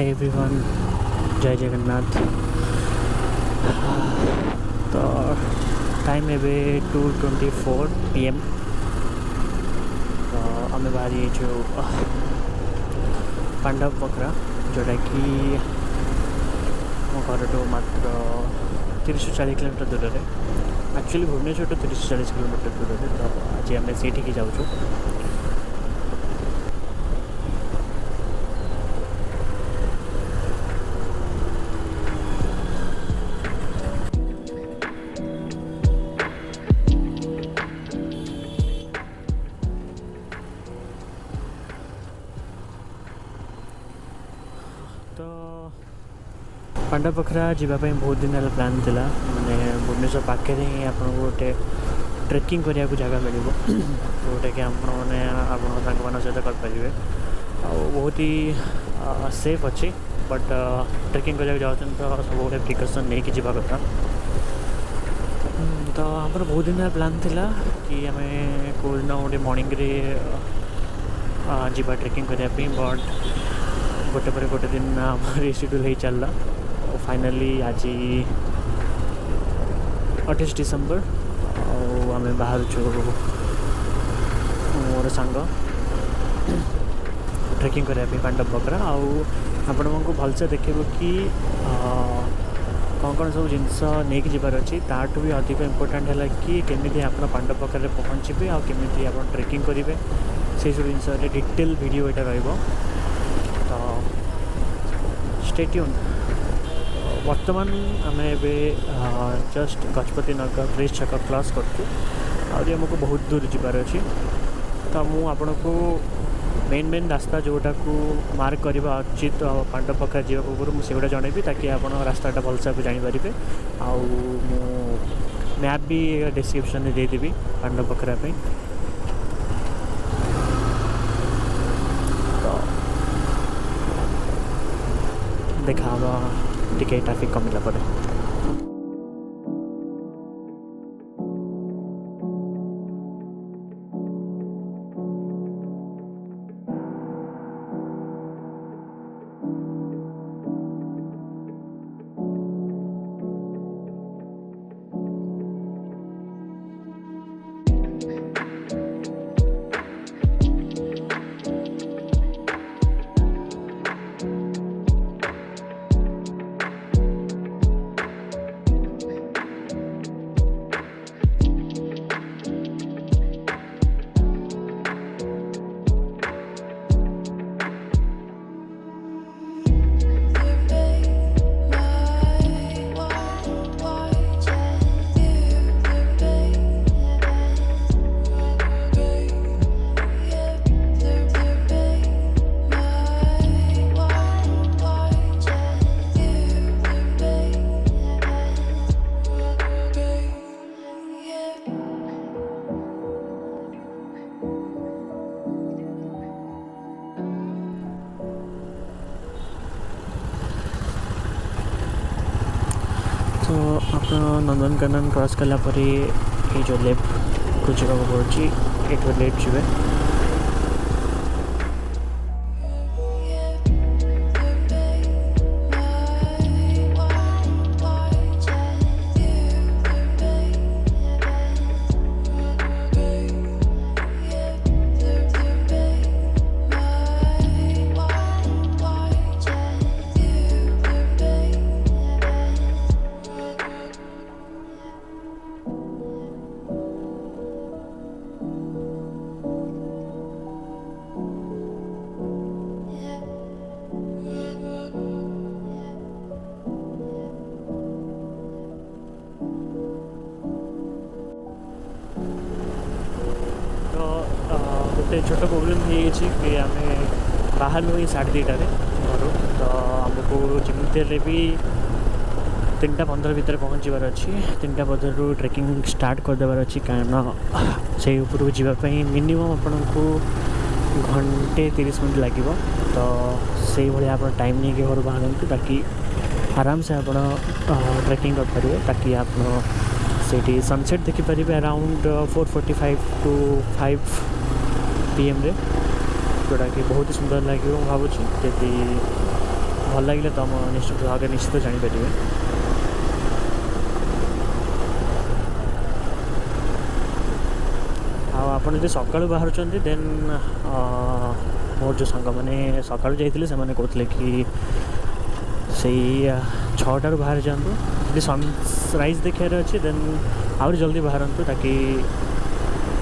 Hi everyone, जय जगन्नाथ। तो time एबे 2:24 PM। तो आम बाहरी जो पांडव पखरा जोटा कि मो घर मात्र 30-40 किलोमीटर दूर में, एक्चुअली भुवनेश्वर 30-40 किलोमीटर दूर में। तो आज आम से जाऊँ। तो पांडव पखरा जावाई बहुत दिन है प्लान थिला, माने भुवनेश्वर पाखे ही आप गोटे ट्रेकिंग करने को जगह मिल जोटा कि आपने आप सहित करेंगे। बहुत ही सेफ अच्छी, बट ट्रेकिंग करने जाऊँ तो सब गोटे प्रिकसन नहीं कि जावा कथा। तो आम बहुत दिन प्लान थिला कि आम कौन गोटे मॉर्निंग रे जावा ट्रेकिंग करने, बट गोटे पर गोटे दिन रिशेड्यूल हो चलला। फाइनली आज 28 डिसेम्बर आम बाहर मोर सांग ट्रेकिंग करने पांडव पखरा। आपण को भलसे देखे कि कौन कौन सब जिनस नहीं जबार अच्छी, ताठू भी अधिक इम्पोर्टाट है कि केमी आप पांडव पखरे पहुँचे आ केमी आप ट्रेकिंग करेंगे, से सब जिन डिटेल वीडियो यहाँ रही। तो स्टे ट्यून। वर्तमान आम एवं जस्ट गजपति नगर ब्रिज छक क्रॉस करूँ, आमको बहुत दूर जबार अच्छी। तो मुझे आपन को मेन रास्ता जोटा को मार्क करवा उचित पांडव पखरा जावा पूर्व मुझे जनइबी, ताकि आप रास्ताटा भलसे आप जानीपारे। मैप भी डिस्क्रिप्शन में देदेवी पांडव पखरा। देखा टिके ट्राफिक कमिला पड़े। तो आप नंदनकानन क्रॉस कलापर ये जो लेफ्ट को जावा पड़ी, ये लेफ्ट जी। गोटे छोट प्रोब्लेम हो कि आम बाहर हुई 2:30 घर। तो आमको जमी भी 3:15 भितर पहुँचार अच्छी। 3:15 ट्रेकिंग स्टार्ट करदेवार अच्छी, कारण से उपरको जावाई मिनिमम आपन को घंटे 30 मिनट लगे। तो से भाया आप टाइम नहीं घर बाहर, ताकि आराम से आप ट्रेकिंग करेंगे, ताकि आप से सनसेट देखिपारे अराउंड 4:45 to 5 PM रे, जोटा कि बहुत ही सुंदर लगे। भावुँ जदि भल लगे तुम निश्चित जापर। आपड़ जो सका बाहर देन मोर जो सांग मैंने सका जाते से कहते कि से 6टार बाहर जातु यदि सनराइज देखार अच्छे देन आउरी जल्दी बाहरतु ताकि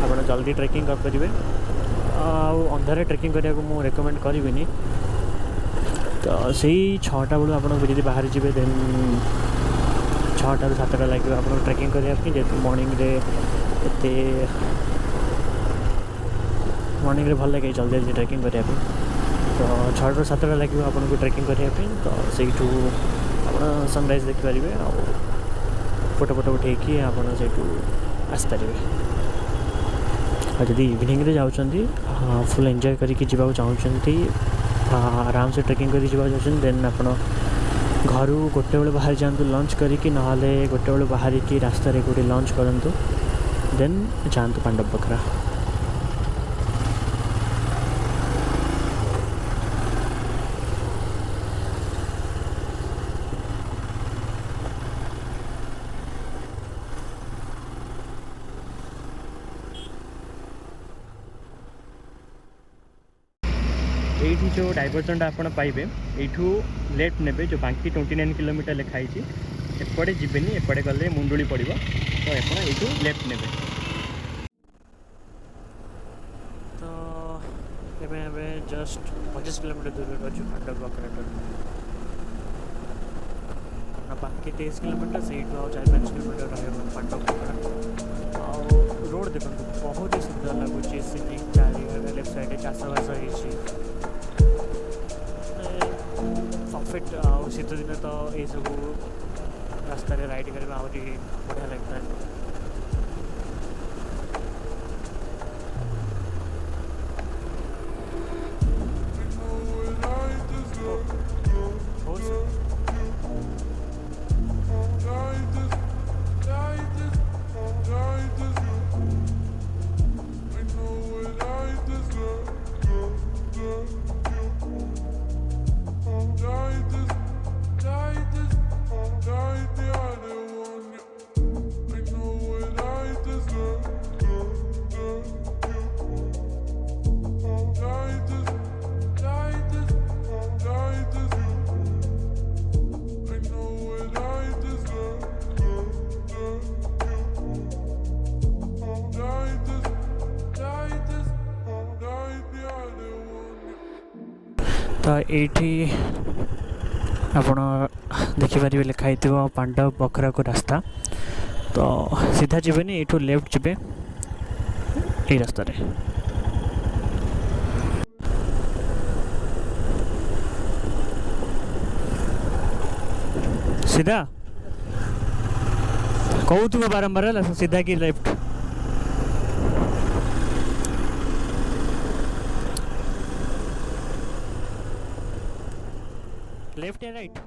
आप जल्दी ट्रेकिंग करेंगे। अंधारे ट्रेकिंग करने को मुझे रेकमेंड करी। तो से 6टा बेलू आप बाहर जी देन 6टार 7टा लगे आप ट्रेकिंग करने जेहतु मॉर्निंग रे भल लगे जल्दी जल्दी ट्रेकिंग करने। तो 6टार 7टा लगे आपको ट्रेकिंग करने। तो से सनराइज देखिपारे आ फोटो फोटो उठेकी आप आसपारे। जदि इवनिंग रे जाउछंती फुल एंजॉय करके जावाक चाहूँगी आराम से ट्रेकिंग करके जावाक चाहूँगी देन आप घर गोटे बेले बाहर जातु लंच करी ना गोटे बेले बाहर की रास्ता गोटे लंच करूँ देन जातु पांडव पोखरा। ये जो डाइवर्जन आप पाइबे यू लेफ्ट ने जो बांकी 29 किलोमीटर लिखाई एपटे जीवेनि एपटे गले मुंडुली पड़ो तो ये लेफ्ट ने। तो ये जस्ट 25 किलोमीटर दूर अच्छे पांडव पोखरा बाकी 23 किलोमीटर से 4-5 किलोमीटर रहा पांडव पोखरा। रोड देखो बहुत ही सुंदर लगुच चार लेफ्ट साइड चाषबास हो परफेक्ट। शीत दिन तो ये सब रास्ता राइड करने आहरी बढ़िया लगता है। तो ये आप देखिपारे लिखाई पांडव पोखरा को रास्ता। तो सीधा जीवेनि ये लेफ्ट जीवे ये रास्ता रे। सीधा कहूँ बारंबार सीधा कि लेफ्ट लेफ्ट या राइट।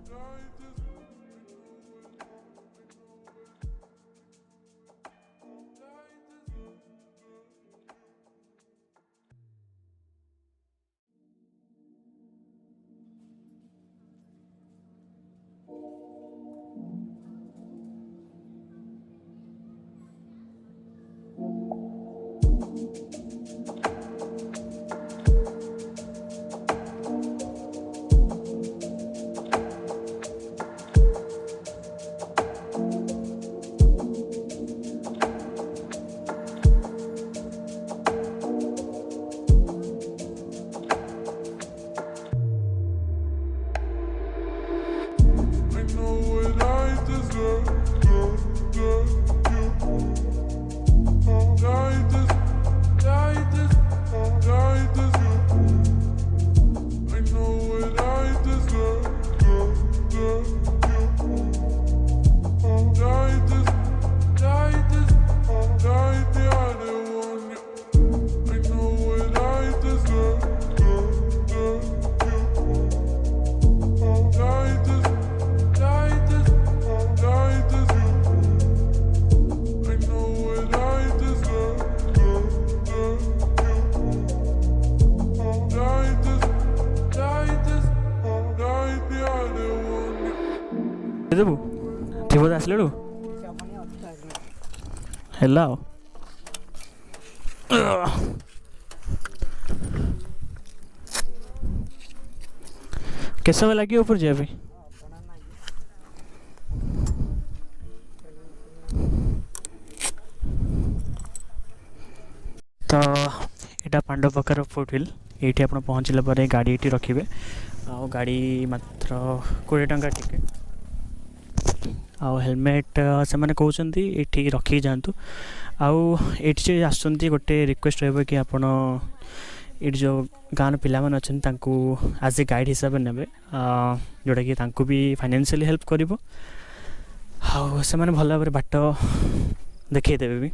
ଦେବୁ ଥିବ ତ ଆସିଲାଠୁ ହେଲା ଆଉ କେତେ ସମୟ ଲାଗିବ ଉପରେ ଯିବା ପାଇଁ? ତ ଏଇଟା ପାଣ୍ଡବକାର ଫୁଟହିଲ୍। ଏଇଠି ଆପଣ ପହଞ୍ଚିଲା ପରେ ଗାଡ଼ି ଏଇଠି ରଖିବେ ଆଉ ଗାଡ଼ି ମାତ୍ର 20 ଟଙ୍କା ଟିକେଟ୍ ଆଉ ହେଲମେଟ୍ ସେମାନେ କହୁଛନ୍ତି ଏଇଠି ରଖିକି ଯାଆନ୍ତୁ। ଆଉ ଏଇଠି ଯେ ଆସୁଛନ୍ତି ଗୋଟେ ରିକ୍ୱେଷ୍ଟ ରହିବ କି ଆପଣ ଏଇଠି ଯେଉଁ ଗାଁର ପିଲାମାନେ ଅଛନ୍ତି ତାଙ୍କୁ ଆଜ୍ ଏ ଗାଇଡ଼ ହିସାବରେ ନେବେ, ଯେଉଁଟାକି ତାଙ୍କୁ ବି ଫାଇନାନ୍ସିଆଲି ହେଲ୍ପ କରିବ ଆଉ ସେମାନେ ଭଲ ଭାବରେ ବାଟ ଦେଖାଇ ଦେବେ ବି।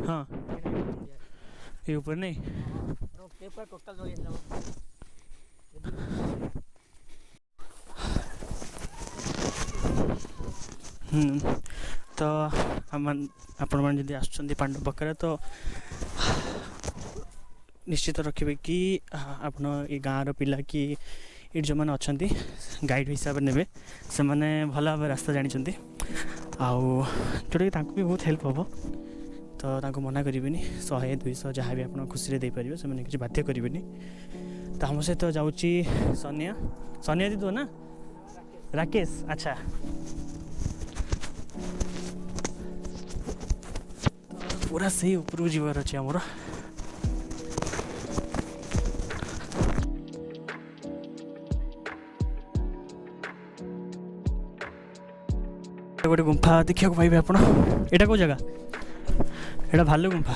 ହଁ ଏ ଉପରେ ନାଇଁ ତ ଆପଣମାନେ ଯଦି ଆସୁଛନ୍ତି ପାଣ୍ଡବପଖରା ତ ନିଶ୍ଚିତ ରଖିବେ କି ଆପଣ ଏ ଗାଁର ପିଲା କି ଏଠି ଯେଉଁମାନେ ଅଛନ୍ତି ଗାଇଡ଼ ହିସାବରେ ନେବେ, ସେମାନେ ଭଲ ଭାବରେ ରାସ୍ତା ଜାଣିଛନ୍ତି ଆଉ ଯେଉଁଟାକି ତାଙ୍କୁ ବି ବହୁତ ହେଲ୍ପ ହେବ। ତ ତାଙ୍କୁ ମନା କରିବେନି, 100 200 ଯାହା ବି ଆପଣ ଖୁସିରେ ଦେଇପାରିବେ, ସେମାନେ କିଛି ବାଧ୍ୟ କରିବେନି। ତ ଆମ ସହିତ ଯାଉଛି ସନିଆ ଦିଦି ନା ରାକେଶ। ଆଚ୍ଛା, ପୁରା ସେଇ ଉପରକୁ ଯିବାର ଅଛି ଆମର। ଗୋଟେ ଗୁମ୍ଫା ଦେଖିବାକୁ ପାଇବେ ଆପଣ। ଏଇଟା କେଉଁ ଜାଗା? ଏଇଟା ଭାଲୁ ଗୁମ୍ଫା।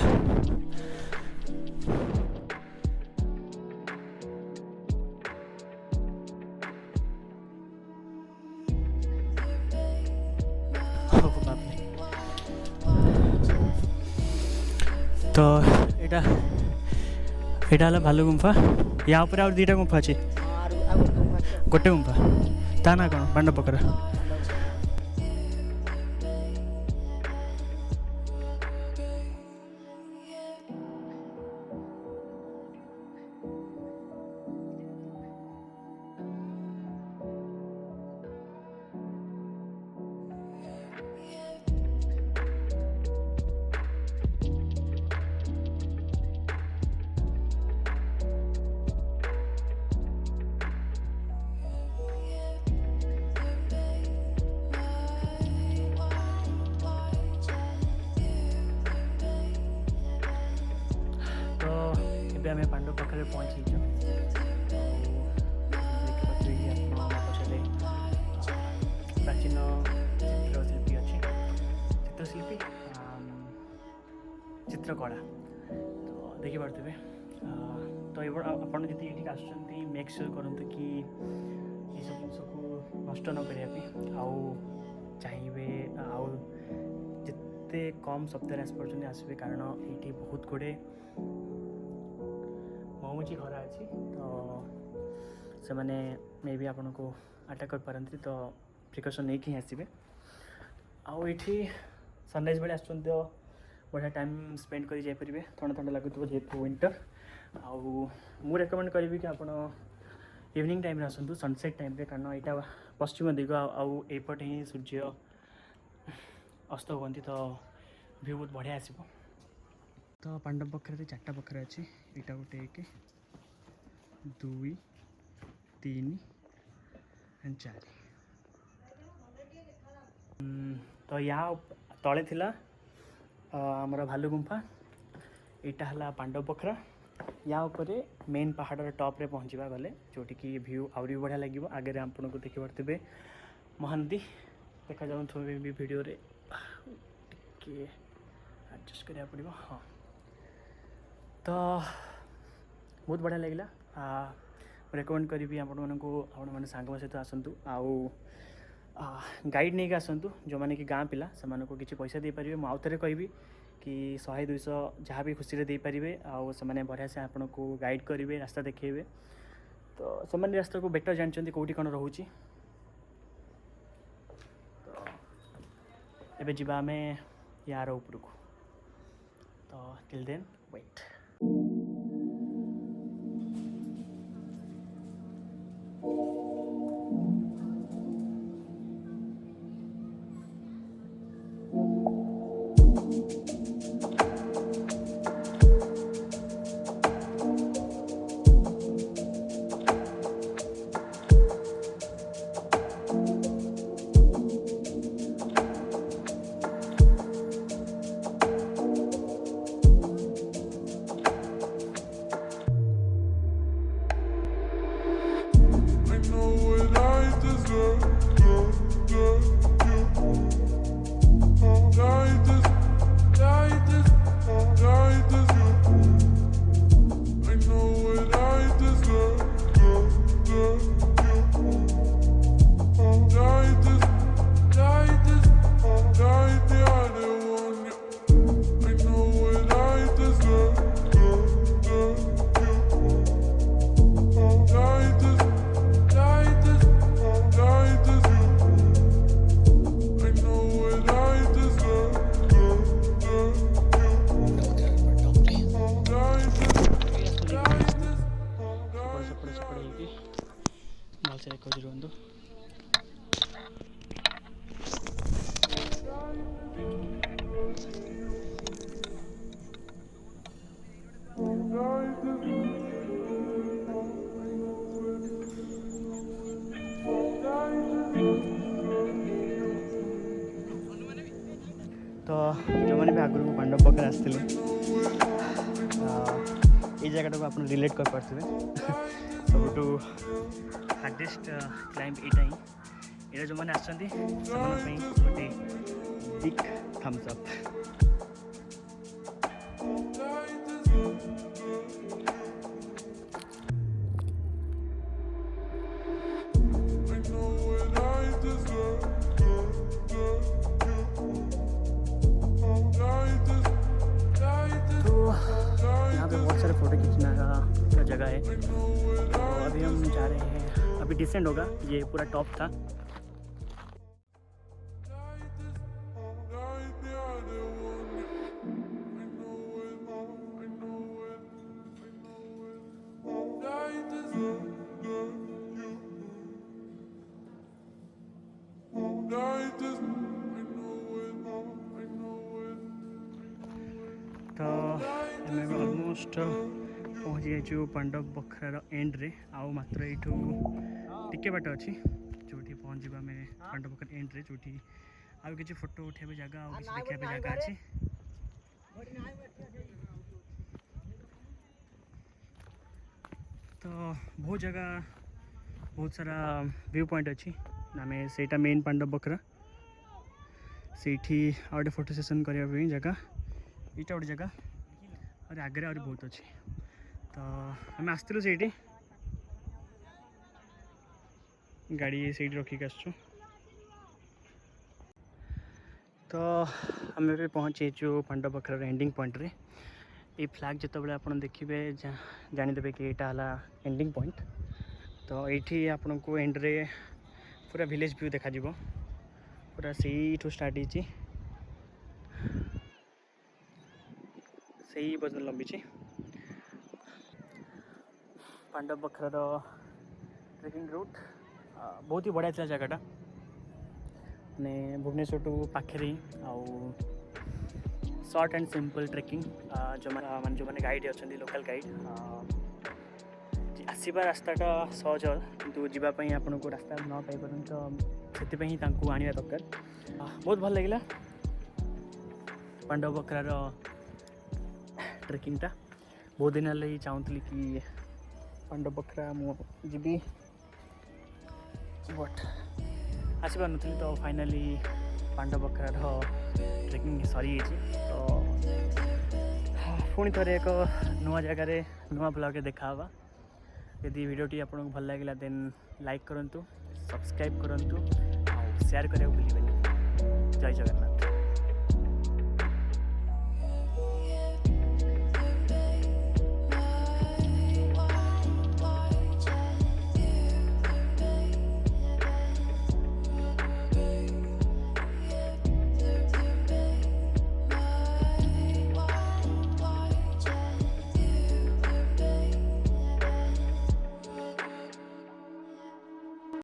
ତ ଏଇଟା ହେଲା ଭାଲୁ ଗୁମ୍ଫା। ୟା ଉପରେ ଆଉ 2ଟା ଗୁମ୍ଫା ଅଛି। ଗୋଟେ ଗୁମ୍ଫା, ତା ନାଁ କ'ଣ? ପାଣ୍ଡବପଖରା। ଏବେ ଆମେ ପାଣ୍ଡବପଖରାରେ ପହଞ୍ଚିଛୁ। ଦେଖିପାରୁଥିବେ ଆପଣ ପଛରେ ପ୍ରାଚୀନ ଚିତ୍ରଶିଳ୍ପୀ ଅଛି, ଚିତ୍ରକଳା। ତ ଦେଖିପାରୁଥିବେ। ତ ଏଇଭଳି ଆପଣ ଯଦି ଏଠିକି ଆସୁଛନ୍ତି ମେକ୍ ସିଓର୍ କରନ୍ତୁ କି ଏସବୁ ଜିନିଷକୁ ନଷ୍ଟ ନ କରିବା ପାଇଁ, ଆଉ ଚାହିଁବେ ଆଉ ଯେତେ କମ୍ ସପ୍ତାହରେ ଆସିପାରୁଛନ୍ତି ଆସିବେ, କାରଣ ଏଇଠି ବହୁତ ଗୁଡ଼ିଏ ମହୁମାଛି ଘର ଅଛି। ତ ସେମାନେ ମେ ବି ଆପଣଙ୍କୁ ଆଟାକ୍ କରିପାରନ୍ତି, ତ ପ୍ରିକସନ୍ ନେଇକି ହିଁ ଆସିବେ। ଆଉ ଏଇଠି ସନରାଇଜ୍ ବେଳେ ଆସୁଛନ୍ତି ତ ବଢ଼ିଆ ଟାଇମ୍ ସ୍ପେଣ୍ଡ କରି ଯାଇପାରିବେ। ଥଣ୍ଡା ଲାଗୁଥିବ ଯେହେତୁ ୱିଣ୍ଟର୍। ଆଉ ମୁଁ ରେକମେଣ୍ଡ କରିବି କି ଆପଣ ଇଭିନିଂ ଟାଇମ୍ରେ ଆସନ୍ତୁ, ସନସେଟ୍ ଟାଇମ୍ରେ, କାରଣ ଏଇଟା ପଶ୍ଚିମ ଦିଗ ଆଉ ଏଇପଟେ ହିଁ ସୂର୍ଯ୍ୟ ଅସ୍ତ ହୁଅନ୍ତି, ତ ଭିଉ ବହୁତ ବଢ଼ିଆ ଆସିବ। ତ ପାଣ୍ଡବପଖରାରେ 4ଟା ପଖରା ଅଛି। ଏଇଟା ଗୋଟେ 1 2 3 and 4। ତ ୟା ତଳେ ଥିଲା ଆମର ଭାଲୁ ଗୁମ୍ଫା। ଏଇଟା ହେଲା ପାଣ୍ଡବପଖରା। ୟା ଉପରେ ମେନ୍ ପାହାଡ଼ର ଟପ୍ରେ ପହଞ୍ଚିବା ଗଲେ, ଯେଉଁଠିକି ଭ୍ୟୁ ଆହୁରି ବଢ଼ିଆ ଲାଗିବ। ଆଗରେ ଆପଣଙ୍କୁ ଦେଖିପାରୁଥିବେ ମହାନଦୀ ଦେଖାଯାଉଥିବେ ବି ଭିଡ଼ିଓରେ। ଟିକେ ଆଡ଼ଜଷ୍ଟ କରିବାକୁ ପଡ଼ିବ। ହଁ, ତ ବହୁତ ବଢ଼ିଆ ଲାଗିଲା। ମୁଁ ରେକମେଣ୍ଡ କରିବି ଆପଣମାନେ ସାଙ୍ଗଙ୍କ ସହିତ ଆସନ୍ତୁ, ଆଉ ଗାଇଡ଼ ନେଇକି ଆସନ୍ତୁ। ଯେଉଁମାନେ କି ଗାଁ ପିଲା, ସେମାନଙ୍କୁ କିଛି ପଇସା ଦେଇପାରିବେ। ମୁଁ ଆଉ ଥରେ କହିବି କି 100 200 ଯାହା ବି ଖୁସିରେ ଦେଇପାରିବେ, ଆଉ ସେମାନେ ବଢ଼ିଆସେ ଆପଣଙ୍କୁ ଗାଇଡ଼ କରିବେ, ରାସ୍ତା ଦେଖାଇବେ। ତ ସେମାନେ ରାସ୍ତାକୁ ବେଟର୍ ଜାଣିଛନ୍ତି କେଉଁଠି କ'ଣ ରହୁଛି। ତ ଏବେ ଯିବା ଆମେ ୟାର ଉପରକୁ। तो टिल देन वेट। तो जो मैंने भी आगुरी पांडव पकड़ आसते ये जगह को आप रिलेट कर पारे सब हार्डेस्ट क्लाइंब यहाँ ही ये जो मैंने आसते गोटे बिग थम्स अप। जगह है तो अभी हम जा रहे हैं, अभी डिसेंड होगा, ये पूरा टॉप था। तो ऑलमोस्ट पहुँच जाइए पांडव बखरार एंड रे आउ मात्र यू टिके बाट अच्छी जो पहुँच आम पांडव बखर एंड रे जो आउ कि फोटो उठे जगह आउ कि देखा जगह अच्छी। तो बहुत जगह बहुत सारा व्यू पॉइंट अच्छी आम से मेन पांडव बखरा से आउटे फोटो सेशन करने जगह यहाँ गोटे जगह और आगे और बहुत अच्छी। तो आम आसलु से गाड़ी से रखिक आसु। तो आम भी पहुँचीचु पांडव बखरार एंडिंग पॉइंट रे। ये फ्लैग जो आप देखिए जानीदे कि यहाँ है एंडिंग पॉइंट। तो ये आपन को एंड रे पूरा विलेज व्यू देखा पूरा से स्टार्ट होती से बजन लंबी पांडव बखरार ट्रेकिंग रूट बहुत ही बढ़िया था जगहटा ने भुवनेश्वर टू पाखे आउ शॉर्ट एंड सिंपल ट्रेकिंग जो मैंने गाइड अच्छा लोकल गाइड आसवा रास्ताटा सहज किंतु जीवाई आपन को रास्ता न पाई पार तो से आने दरकार। बहुत भल लगे पांडव बखरार ट्रेकिंगटा बहुत दिन है चाहूली कि पांडव बखरा मुझे बट आसपार नी तो फाइनाली पांडव बखरार ट्रेकिंग सरी तो पुणी थे एक नुआ जगार नुआ ब्लॉग देखा। यदि वीडियोटी आपको भल लगे देन लाइक करूँ, सब्सक्राइब करूँ, शेयर करने को भूलिए। जय जगन्नाथ।